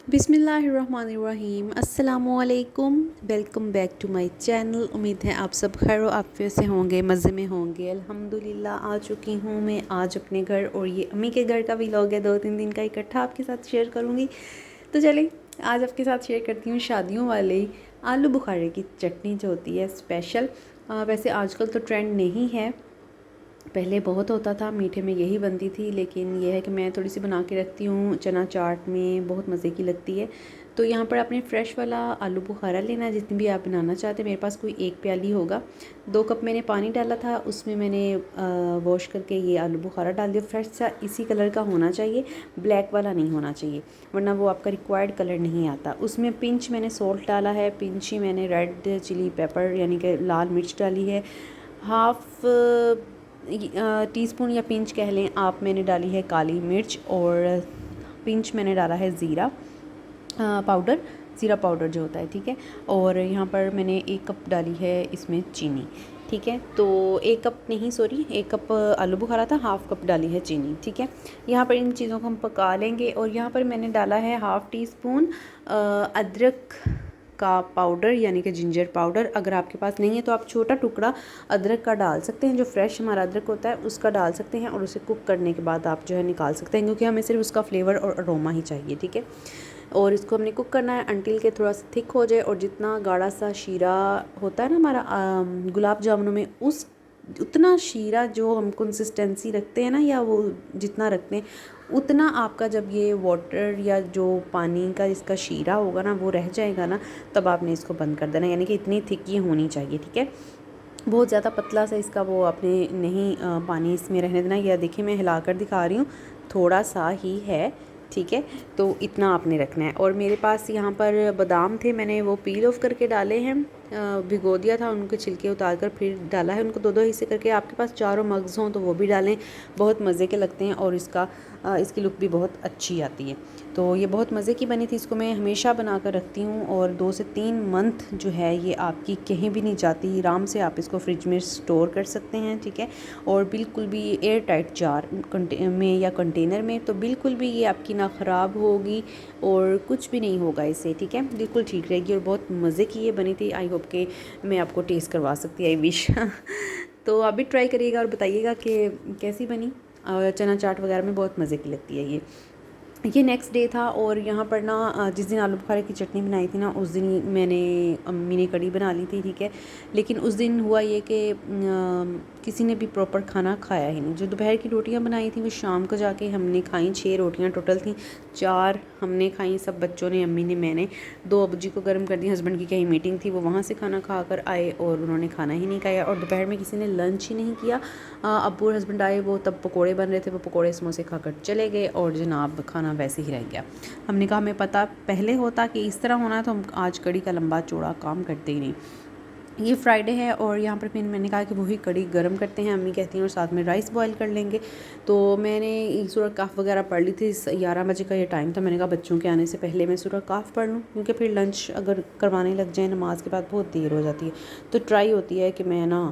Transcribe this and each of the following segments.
बिस्मिल्लाहिर्रहमानिर्रहीम अस्सलामुअलैकुम। Welcome back to my channel. उम्मीद है आप सब खैर आफियत से होंगे, मज़े में होंगे। अल्हम्दुलिल्लाह आ चुकी हूँ मैं आज अपने घर, और ये अम्मी के घर का व्लॉग है, 2-3 दिन का इकट्ठा आपके साथ शेयर करूँगी। तो चलिए आज आपके साथ शेयर करती हूँ शादियों वाले आलू बुखारे की चटनी जो होती है स्पेशल। वैसे आजकल तो ट्रेंड नहीं है, पहले बहुत होता था, मीठे में यही बनती थी, लेकिन यह है कि मैं थोड़ी सी बना के रखती हूँ चना चाट में, बहुत मज़े की लगती है। तो यहाँ पर आपने फ़्रेश वाला आलू बुखारा लेना है, जितनी भी आप बनाना चाहते हैं। मेरे पास कोई 1 प्याली होगा। 2 कप मैंने पानी डाला था, उसमें मैंने वॉश करके ये आलू बुखारा डाल दिया। फ्रेश सा इसी कलर का होना चाहिए, ब्लैक वाला नहीं होना चाहिए, वरना वो आपका रिक्वायर्ड कलर नहीं आता। उसमें पिंच मैंने सॉल्ट डाला है, पिंच ही मैंने रेड चिली पेपर यानी कि लाल मिर्च डाली है। हाफ़ टीस्पून या पिंच कह लें आप, मैंने डाली है काली मिर्च, और पिंच मैंने डाला है ज़ीरा पाउडर, ज़ीरा पाउडर जो होता है, ठीक है। और यहाँ पर मैंने 1 कप डाली है इसमें चीनी, ठीक है। तो 1 कप नहीं, सॉरी 1 कप आलू बुखारा था, हाफ़ कप डाली है चीनी, ठीक है। यहाँ पर इन चीज़ों को हम पका लेंगे। और यहाँ पर मैंने डाला है हाफ़ टी स्पून अदरक का पाउडर यानी कि जिंजर पाउडर। अगर आपके पास नहीं है तो आप छोटा टुकड़ा अदरक का डाल सकते हैं, जो फ्रेश हमारा अदरक होता है उसका डाल सकते हैं, और उसे कुक करने के बाद आप जो है निकाल सकते हैं, क्योंकि हमें सिर्फ उसका फ्लेवर और अरोमा ही चाहिए, ठीक है। और इसको हमने कुक करना है अंटिल के थोड़ा सा थिक हो जाए, और जितना गाढ़ा सा शीरा होता है ना हमारा गुलाब जामुनों में, उस उतना शीरा जो हम कंसिस्टेंसी रखते हैं ना, या वो जितना रखते हैं उतना आपका, जब ये वाटर या जो पानी का इसका शीरा होगा ना वो रह जाएगा ना, तब आपने इसको बंद कर देना। यानी कि इतनी थिक ये होनी चाहिए, ठीक है। बहुत ज़्यादा पतला सा इसका वो आपने नहीं पानी इसमें रहने देना। यह देखिए मैं हिलाकर दिखा रही हूँ, थोड़ा सा ही है, ठीक है। तो इतना आपने रखना है। और मेरे पास यहाँ पर बादाम थे, मैंने वो पील ऑफ करके डाले हैं, भिगो दिया था, उनके छिलके उतार कर फिर डाला है उनको 2-2 हिस्से करके। आपके पास चारों मग्ज़ हों तो वो भी डालें, बहुत मज़े के लगते हैं, और इसकी लुक भी बहुत अच्छी आती है। तो ये बहुत मज़े की बनी थी, इसको मैं हमेशा बना कर रखती हूँ, और 2 से 3 मंथ जो है ये आपकी कहीं भी नहीं जाती। आराम से आप इसको फ्रिज में स्टोर कर सकते हैं, ठीक है। और बिल्कुल भी एयर टाइट जार में या कंटेनर में, तो बिल्कुल भी ये आपकी ना ख़राब होगी और कुछ भी नहीं होगा इससे, ठीक है। बिल्कुल ठीक रहेगी, और बहुत मज़े की ये बनी थी। आई होप कि मैं आपको टेस्ट करवा सकती, आई विश तो आप भी ट्राई करिएगा और बताइएगा कि कैसी बनी। और चना चाट वगैरह में बहुत मज़े की लगती है ये नेक्स्ट डे था। और यहाँ पर ना जिस दिन आलू बुखारे की चटनी बनाई थी ना, उस दिन मैंने अम्मी ने कड़ी बना ली थी, ठीक है। लेकिन उस दिन हुआ ये कि किसी ने भी प्रॉपर खाना खाया ही नहीं। जो दोपहर की रोटियाँ बनाई थी वो शाम को जाके हमने खाई, 6 रोटियाँ टोटल थी, 4 हमने खाई, सब बच्चों ने, अम्मी ने, मैंने। 2 अब्बू जी को गर्म कर दी, हस्बैंड की कहीं मीटिंग थी, वो वहाँ से खाना खा कर आए और उन्होंने खाना ही नहीं खाया। और दोपहर में किसी ने लंच ही नहीं किया। अब्बू और हस्बैंड आए, वो तब पकोड़े बन रहे थे, वो पकोड़े समोसे खाकर चले गए, और जनाब खाना वैसे ही रह गया। हमने कहा हमें पता पहले होता कि इस तरह होना है तो हम आज कड़ी का लंबा चौड़ा काम करते ही नहीं। ये फ्राइडे है, और यहाँ पर फिर मैंने कहा कि वही कड़ी गर्म करते हैं, अम्मी कहती हैं, और साथ में राइस बॉईल कर लेंगे। तो मैंने सूरह काफ वगैरह पढ़ ली थी, 11 बजे का ये टाइम था। मैंने कहा बच्चों के आने से पहले मैं सूरह काफ पढ़ लूँ, क्योंकि फिर लंच अगर करवाने लग जाए नमाज के बाद बहुत देर हो जाती है। तो ट्राई होती है कि मैं ना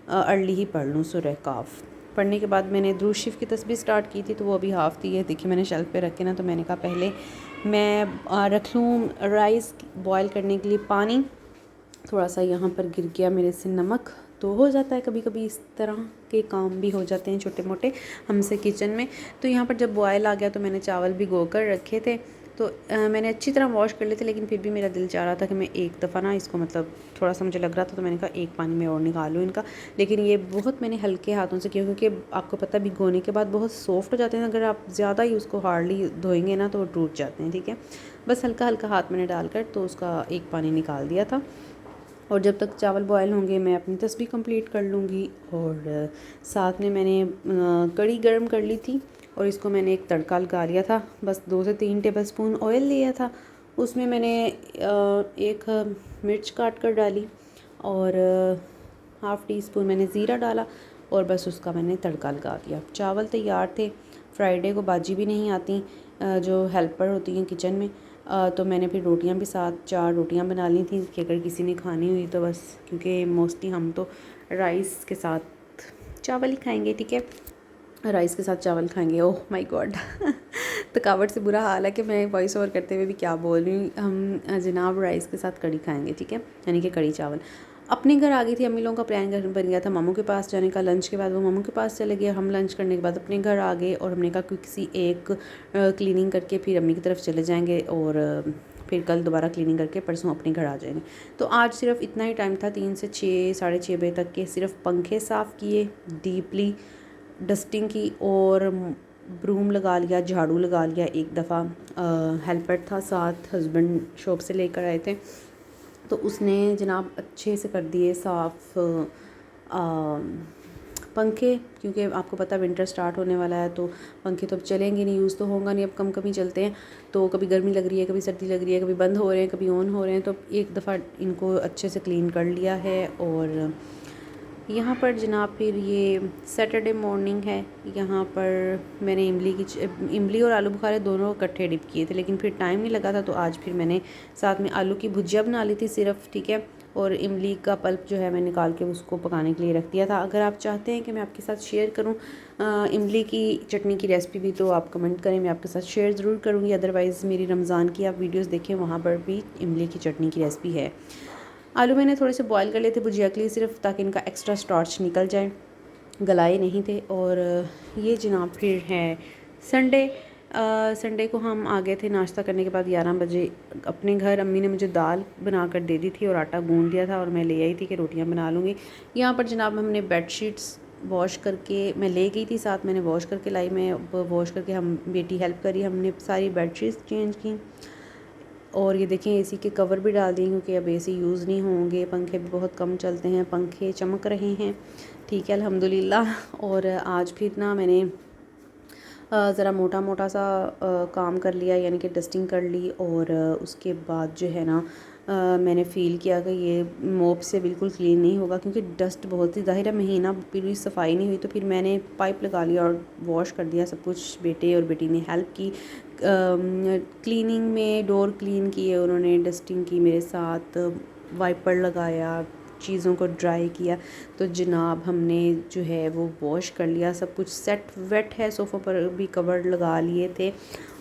अर्ली ही पढ़ लूँ सूरह काफ। पढ़ने के बाद मैंने दुरूद शरीफ की तस्बीह स्टार्ट की थी, तो वो अभी हाफ़ थी है, देखिए मैंने शेल्फ़ पे रखे ना। तो मैंने कहा पहले मैं रख लूँ राइस बॉयल करने के लिए पानी। थोड़ा सा यहाँ पर गिर गया मेरे से नमक, तो हो जाता है कभी कभी, इस तरह के काम भी हो जाते हैं छोटे मोटे हमसे किचन में। तो यहाँ पर जब बॉयल आ गया तो मैंने चावल भिगो कर रखे थे, तो मैंने अच्छी तरह वॉश कर लिए थे, लेकिन फिर भी मेरा दिल चाह रहा था कि मैं एक दफ़ा ना इसको, मतलब थोड़ा सा मुझे लग रहा था, तो मैंने कहा एक पानी में और निकालूँ इनका। लेकिन ये बहुत मैंने हल्के हाथों से किया, क्योंकि आपको पता है भिगोने के बाद बहुत सॉफ्ट हो जाते हैं। अगर आप ज़्यादा ही उसको हार्डली धोएंगे ना तो वो टूट जाते हैं, ठीक है। बस हल्का हल्का हाथ मैंने डालकर तो उसका एक पानी निकाल दिया था। और जब तक चावल बॉयल होंगे मैं अपनी तस्बीह कंप्लीट कर लूँगी। और साथ में मैंने कड़ी गर्म कर ली थी, और इसको मैंने एक तड़का लगा लिया था। बस 2 से 3 टेबलस्पून ऑयल लिया था, उसमें मैंने एक मिर्च काट कर डाली, और हाफ़ टी स्पून मैंने ज़ीरा डाला, और बस उसका मैंने तड़का लगा दिया। चावल तैयार थे। फ्राइडे को बाजी भी नहीं आती जो हेल्पर होती हैं किचन में। तो मैंने फिर रोटियां भी साथ 4 रोटियां बना ली थी कि अगर किसी ने खानी हुई तो बस, क्योंकि मोस्टली हम तो राइस के साथ चावल ही खाएंगे, ठीक है। राइस के साथ चावल खाएंगे। ओह माय गॉड थकावट से बुरा हाल है कि मैं वॉइस ओवर करते हुए भी क्या बोल रही हूँ। हम जनाब राइस के साथ कड़ी खाएंगे, ठीक है, यानी कि कड़ी चावल। अपने घर आ गई थी, अम्मी लोगों का प्लान बन गया था मामू के पास जाने का। लंच के बाद वो मामू के पास चले गए, हम लंच करने के बाद अपने घर आ गए और हमने कहा किसी एक क्लीनिंग करके फिर अम्मी की तरफ चले जाएंगे और फिर कल दोबारा क्लीनिंग करके परसों अपने घर आ जाएंगे। तो आज सिर्फ इतना ही टाइम था, 3 से 6 साढ़े 6 बजे तक के, सिर्फ पंखे साफ़ किए, डीपली डस्टिंग की और ब्रूम लगा लिया, झाड़ू लगा लिया एक दफ़ा। हेल्पर था साथ, हस्बैंड शॉप से लेकर आए थे तो उसने जनाब अच्छे से कर दिए साफ़ पंखे, क्योंकि आपको पता विंटर स्टार्ट होने वाला है तो पंखे तो अब चलेंगे नहीं, यूज़ तो होगा नहीं, अब कम कम ही चलते हैं। तो कभी गर्मी लग रही है, कभी सर्दी लग रही है, कभी बंद हो रहे हैं, कभी ऑन हो रहे हैं, तो एक दफ़ा इनको अच्छे से क्लीन कर लिया है। और यहाँ पर जनाब फिर ये सैटरडे मॉर्निंग है। यहाँ पर मैंने इमली और आलू बुखारे दोनों इकट्ठे डिप किए थे, लेकिन फिर टाइम नहीं लगा था तो आज फिर मैंने साथ में आलू की भुजिया बना ली थी सिर्फ, ठीक है, और इमली का पल्प जो है मैं निकाल के उसको पकाने के लिए रख दिया था। अगर आप चाहते हैं कि मैं आपके साथ शेयर करूं इमली की चटनी की रेसिपी भी, तो आप कमेंट करें, मैं आपके साथ शेयर ज़रूर करूँगी। अदरवाइज़ मेरी रमज़ान की आप वीडियोज़ देखें, वहाँ पर भी इमली की चटनी की रेसिपी है। आलू मैंने थोड़े से बॉईल कर लिए थे भुजिया के लिए सिर्फ, ताकि इनका एक्स्ट्रा स्टार्च निकल जाए, गलाए नहीं थे। और ये जनाब फिर है संडे। संडे को हम आ गए थे नाश्ता करने के बाद 11 बजे अपने घर। अम्मी ने मुझे दाल बना कर दे दी थी और आटा गूंद दिया था और मैं ले आई थी कि रोटियां बना लूँगी। यहाँ पर जनाब हमने बेडशीट्स वॉश करके मैं ले गई थी साथ, मैंने वॉश करके लाई, मैं वॉश करके हम बेटी हेल्प करी, हमने सारी बेडशीट्स चेंज की। और ये देखें एसी के कवर भी डाल दिए क्योंकि अब एसी यूज़ नहीं होंगे, पंखे भी बहुत कम चलते हैं, पंखे चमक रहे हैं, ठीक है अल्हम्दुलिल्लाह। और आज फिर ना मैंने ज़रा मोटा मोटा सा काम कर लिया, यानी कि डस्टिंग कर ली। और उसके बाद जो है ना मैंने फ़ील किया कि ये मोप से बिल्कुल क्लीन नहीं होगा, क्योंकि डस्ट बहुत ही, ज़ाहिर है महीना पूरी सफाई नहीं हुई। तो फिर मैंने पाइप लगा लिया और वॉश कर दिया सब कुछ। बेटे और बेटी ने हेल्प की क्लीनिंग में, डोर क्लीन किए उन्होंने, डस्टिंग की मेरे साथ, वाइपर लगाया, चीज़ों को ड्राई किया। तो जनाब हमने जो है वो वॉश कर लिया, सब कुछ सेट वेट है, सोफ़ों पर भी कवर लगा लिए थे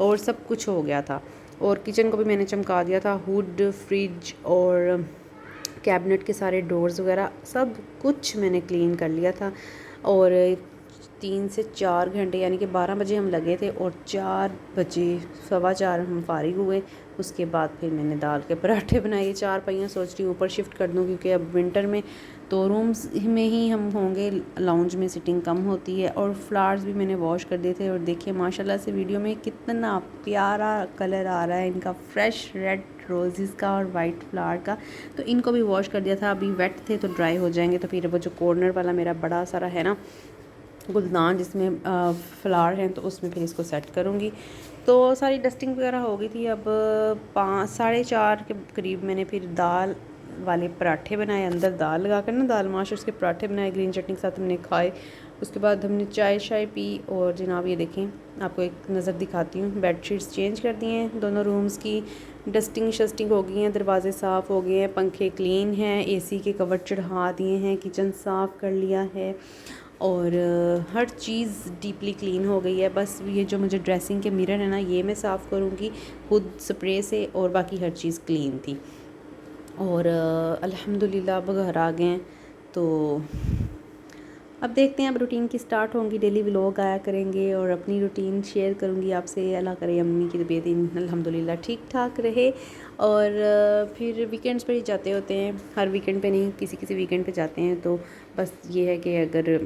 और सब कुछ हो गया था। और किचन को भी मैंने चमका दिया था, हुड, फ्रिज और कैबिनेट के सारे डोर्स वगैरह सब कुछ मैंने क्लीन कर लिया था। और 3 से 4 घंटे यानी कि 12 बजे हम लगे थे और 4 बजे 4:15 हम फारिग हुए। उसके बाद फिर मैंने दाल के पराठे बनाए। 4 पहियाँ सोच रही हूँ ऊपर शिफ्ट कर दूँ, क्योंकि अब विंटर में तो रूम्स में ही हम होंगे, लाउंज में सिटिंग कम होती है। और फ्लावर्स भी मैंने वॉश कर दिए थे और देखिए माशाल्लाह से वीडियो में कितना प्यारा कलर आ रहा है इनका, फ्रेश रेड रोज़ेज़ का और वाइट फ्लावर का। तो इनको भी वॉश कर दिया था, अभी वेट थे तो ड्राई हो जाएंगे। तो फिर वो जो कॉर्नर वाला मेरा बड़ा सारा है ना गुलदान जिसमें फ्लावर हैं, तो उसमें फिर इसको सेट करूँगी। तो सारी डस्टिंग वगैरह हो गई थी। अब 5 साढ़े 4 के करीब मैंने फिर दाल वाले पराठे बनाए, अंदर दाल लगा कर ना, दाल माश, उसके पराठे बनाए ग्रीन चटनी के साथ हमने खाए। उसके बाद हमने चाय शाय पी। और जनाब ये देखें, आपको एक नज़र दिखाती हूँ, बेडशीट्स चेंज कर दिए हैं दोनों रूम्स की, डस्टिंग शस्टिंग हो गई हैं, दरवाजे साफ़ हो गए हैं, पंखे क्लीन हैं, एसी के कवर चढ़ा दिए हैं, किचन साफ़ कर लिया है और हर चीज़ डीपली क्लीन हो गई है। बस ये जो मुझे ड्रेसिंग के मिरर है ना, ये मैं साफ़ करूँगी खुद स्प्रे से, और बाकी हर चीज़ क्लीन थी। और अल्हम्दुलिल्लाह अब घर आ गए हैं। तो अब देखते हैं, अब रूटीन की स्टार्ट होंगी, डेली व्लॉग आया करेंगे और अपनी रूटीन शेयर करूँगी आपसे। अल्लाह करे अम्मी की तबीयत अल्हम्दुलिल्लाह ठीक ठाक रहे। और फिर वीकेंड्स पर ही जाते होते हैं, हर वीकेंड पे नहीं, किसी किसी वीकेंड पे जाते हैं। तो बस ये है कि अगर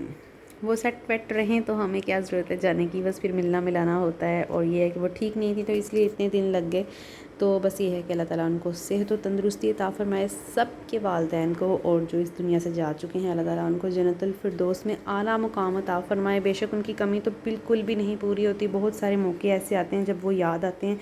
वो सेट वेट रहें तो हमें क्या ज़रूरत है जाने की, बस फिर मिलना मिलाना होता है। और ये है कि वो ठीक नहीं थी तो इसलिए इतने दिन लग गए। तो बस ये है कि अल्लाह ताला उनको सेहत और तंदुरुस्ती अता फ़रमाए, सब के वालिदैन को, और जो इस दुनिया से जा चुके हैं अल्लाह ताला उनको जन्नतुल फिरदौस में आला मुकाम अता फ़रमाए। बेशक उनकी कमी तो बिल्कुल भी नहीं पूरी होती, बहुत सारे मौके ऐसे आते हैं जब वो याद आते हैं,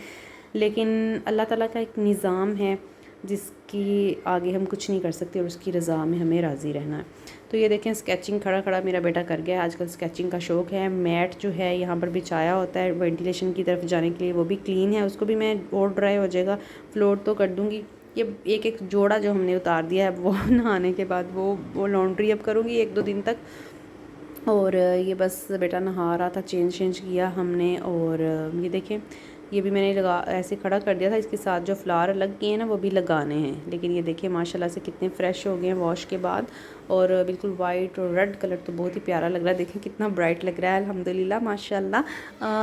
लेकिन अल्लाह ताला का एक निज़ाम है जिसकी आगे हम कुछ नहीं कर सकते और उसकी रज़ा में हमें राज़ी रहना है। तो ये देखें, स्केचिंग खड़ा खड़ा मेरा बेटा कर गया है, आजकल स्केचिंग का शौक़ है। मैट जो है यहाँ पर बिछाया होता है वेंटिलेशन की तरफ जाने के लिए, वो भी क्लीन है, उसको भी मैं और ड्राई हो जाएगा, फ्लोर तो कर दूँगी। ये एक एक जोड़ा जो हमने उतार दिया है वो नहाने के बाद वो लॉन्ड्री अब करूँगी 1-2 दिन तक। और ये बस बेटा नहा रहा था, चेंज किया हमने। और ये देखें, ये भी मैंने लगा ऐसे खड़ा कर दिया था। इसके साथ जो फ्लावर लग गए हैं ना वो भी लगाने हैं, लेकिन ये देखिए माशाल्लाह से कितने फ़्रेश हो गए हैं वॉश के बाद। और बिल्कुल वाइट और रेड कलर तो बहुत ही प्यारा लग रहा है। देखें कितना ब्राइट लग रहा है, अल्हम्दुलिल्लाह माशाल्लाह।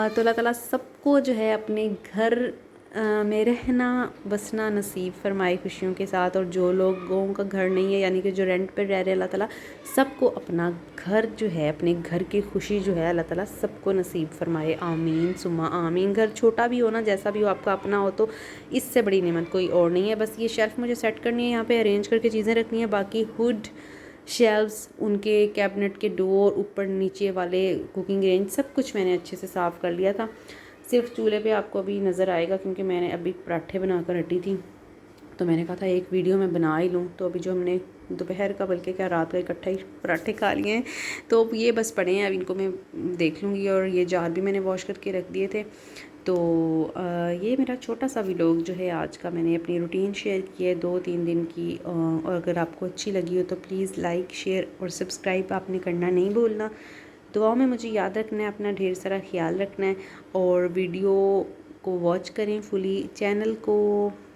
तो अल्लाह ताला सबको जो है अपने घर में रहना बसना नसीब फरमाए खुशियों के साथ। और जो लोगों का घर नहीं है, यानी कि जो रेंट पर रह रहे हैं, अल्लाह ताला सबको अपना घर जो है, अपने घर की खुशी जो है, अल्लाह ताला सबको नसीब फरमाए। आमीन सुम्मा आमीन। घर छोटा भी हो ना, जैसा भी हो, आपका अपना हो, तो इससे बड़ी नेमत कोई और नहीं है। बस ये शेल्फ़ मुझे सेट करनी है, यहाँ पे अरेंज करके चीज़ें रखनी है। बाकी हुड, शेल्व्स, उनके कैबिनेट के डोर, ऊपर नीचे वाले कुकिंग रेंज, सब कुछ मैंने अच्छे से साफ़ कर लिया था। सिर्फ चूल्हे पे आपको अभी नज़र आएगा, क्योंकि मैंने अभी पराठे बनाकर हटी थी, तो मैंने कहा था एक वीडियो में बना ही लूँ। तो अभी जो हमने दोपहर का, बल्कि क्या रात का, इकट्ठा ही पराठे खा लिए हैं, तो अब ये बस पड़े हैं। अब इनको मैं देख लूँगी। और ये जार भी मैंने वॉश करके रख दिए थे। तो ये मेरा छोटा सा व्लॉग जो है आज का, मैंने अपनी रूटीन शेयर की है 2-3 दिन की। और अगर आपको अच्छी लगी हो तो प्लीज़ लाइक, शेयर और सब्सक्राइब आपने करना नहीं भूलना। दुआओं में मुझे याद रखना है, अपना ढेर सारा ख्याल रखना है। और वीडियो को वॉच करें फुली, चैनल को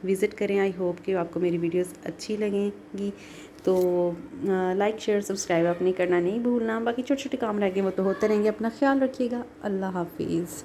विज़िट करें। आई होप कि आपको मेरी वीडियोस अच्छी लगेंगी। तो लाइक, शेयर, सब्सक्राइब आपने करना नहीं भूलना। बाकी छोटे छोटे काम रह गए वो तो होते रहेंगे। अपना ख्याल रखिएगा। अल्लाह हाफिज़।